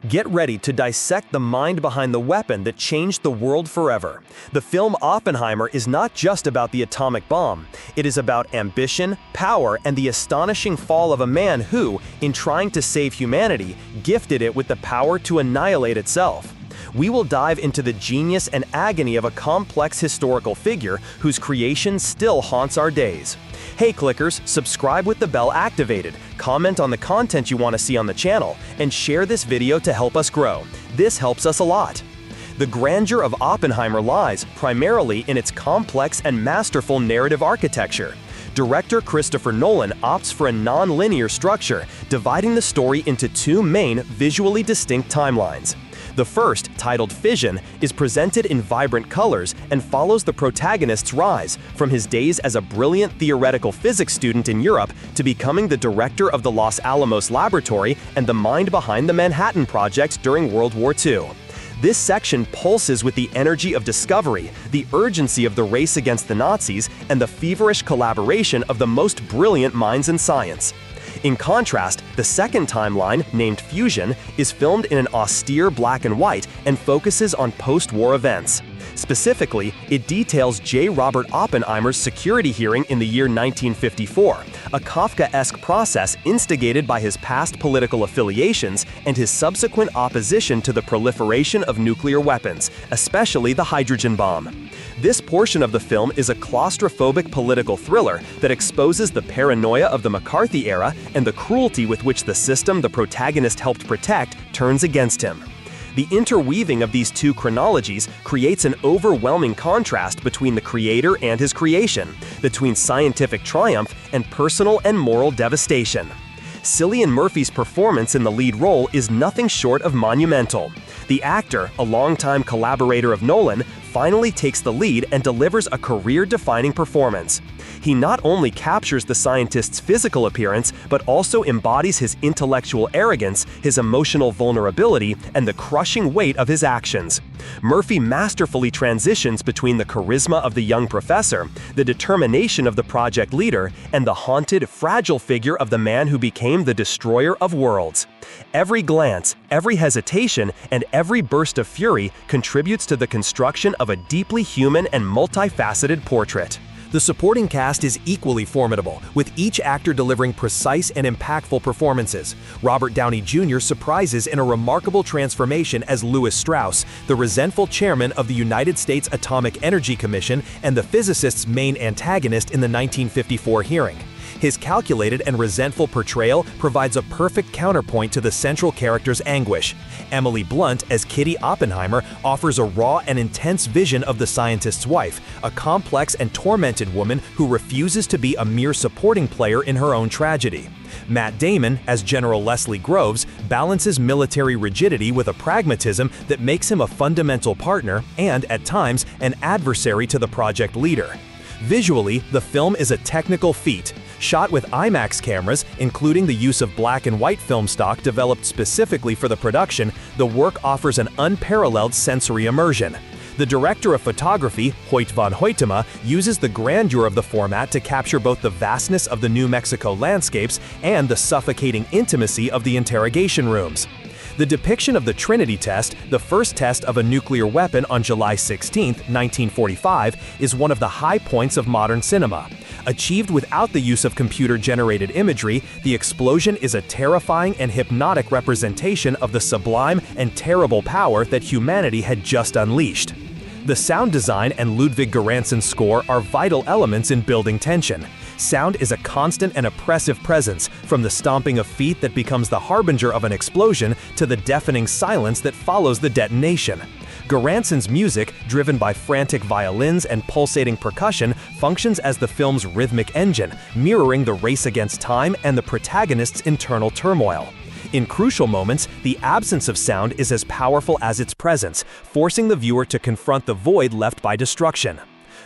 Get ready to dissect the mind behind the weapon that changed the world forever. The film Oppenheimer is not just about the atomic bomb. It is about ambition, power, and the astonishing fall of a man who, in trying to save humanity, gifted it with the power to annihilate itself. We will dive into the genius and agony of a complex historical figure whose creation still haunts our days. Hey clickers, subscribe with the bell activated, comment on the content you want to see on the channel, and share this video to help us grow. This helps us a lot. The grandeur of Oppenheimer lies primarily in its complex and masterful narrative architecture. Director Christopher Nolan opts for a non-linear structure, dividing the story into two main, visually distinct timelines. The first, titled Fission, is presented in vibrant colors and follows the protagonist's rise from his days as a brilliant theoretical physics student in Europe to becoming the director of the Los Alamos Laboratory and the mind behind the Manhattan Project during World War II. This section pulses with the energy of discovery, the urgency of the race against the Nazis, and the feverish collaboration of the most brilliant minds in science. In contrast, the second timeline, named Fusion, is filmed in an austere black and white and focuses on post-war events. Specifically, it details J. Robert Oppenheimer's security hearing in the year 1954, a Kafkaesque process instigated by his past political affiliations and his subsequent opposition to the proliferation of nuclear weapons, especially the hydrogen bomb. This portion of the film is a claustrophobic political thriller that exposes the paranoia of the McCarthy era and the cruelty with which the system the protagonist helped protect turns against him. The interweaving of these two chronologies creates an overwhelming contrast between the creator and his creation, between scientific triumph and personal and moral devastation. Cillian Murphy's performance in the lead role is nothing short of monumental. The actor, a longtime collaborator of Nolan, finally takes the lead and delivers a career-defining performance. He not only captures the scientist's physical appearance, but also embodies his intellectual arrogance, his emotional vulnerability, and the crushing weight of his actions. Murphy masterfully transitions between the charisma of the young professor, the determination of the project leader, and the haunted, fragile figure of the man who became the destroyer of worlds. Every glance, every hesitation, and every burst of fury contributes to the construction of a deeply human and multifaceted portrait. The supporting cast is equally formidable, with each actor delivering precise and impactful performances. Robert Downey Jr. surprises in a remarkable transformation as Lewis Strauss, the resentful chairman of the United States Atomic Energy Commission and the physicist's main antagonist in the 1954 hearing. His calculated and resentful portrayal provides a perfect counterpoint to the central character's anguish. Emily Blunt, as Kitty Oppenheimer, offers a raw and intense vision of the scientist's wife, a complex and tormented woman who refuses to be a mere supporting player in her own tragedy. Matt Damon, as General Leslie Groves, balances military rigidity with a pragmatism that makes him a fundamental partner and, at times, an adversary to the project leader. Visually, the film is a technical feat. Shot with IMAX cameras, including the use of black and white film stock developed specifically for the production, the work offers an unparalleled sensory immersion. The director of photography, Hoyt van Hoytema, uses the grandeur of the format to capture both the vastness of the New Mexico landscapes and the suffocating intimacy of the interrogation rooms. The depiction of the Trinity test, the first test of a nuclear weapon on July 16, 1945, is one of the high points of modern cinema. Achieved without the use of computer-generated imagery, the explosion is a terrifying and hypnotic representation of the sublime and terrible power that humanity had just unleashed. The sound design and Ludwig Göransson's score are vital elements in building tension. Sound is a constant and oppressive presence, from the stomping of feet that becomes the harbinger of an explosion to the deafening silence that follows the detonation. Göransson's music, driven by frantic violins and pulsating percussion, functions as the film's rhythmic engine, mirroring the race against time and the protagonist's internal turmoil. In crucial moments, the absence of sound is as powerful as its presence, forcing the viewer to confront the void left by destruction.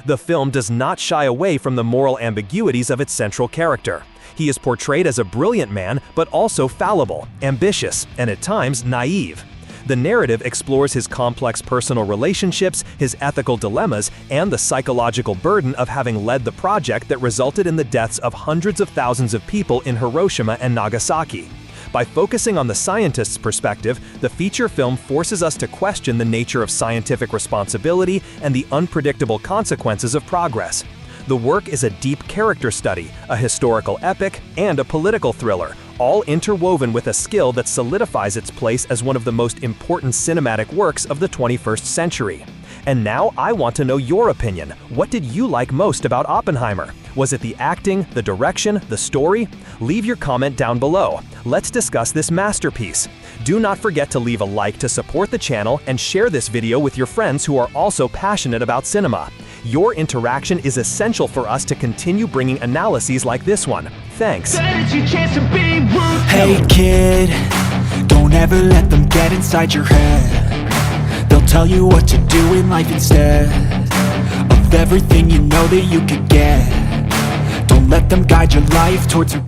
The film does not shy away from the moral ambiguities of its central character. He is portrayed as a brilliant man, but also fallible, ambitious, and at times naive. The narrative explores his complex personal relationships, his ethical dilemmas, and the psychological burden of having led the project that resulted in the deaths of hundreds of thousands of people in Hiroshima and Nagasaki. By focusing on the scientist's perspective, the feature film forces us to question the nature of scientific responsibility and the unpredictable consequences of progress. The work is a deep character study, a historical epic, and a political thriller, all interwoven with a skill that solidifies its place as one of the most important cinematic works of the 21st century. And now I want to know your opinion. What did you like most about Oppenheimer? Was it the acting, the direction, the story? Leave your comment down below. Let's discuss this masterpiece. Do not forget to leave a like to support the channel and share this video with your friends who are also passionate about cinema. Your interaction is essential for us to continue bringing analyses like this one. Thanks. Hey kid, don't ever let them get inside your head. They'll tell you what to do in life instead of everything you know that you could get. Don't let them guide your life towards regret.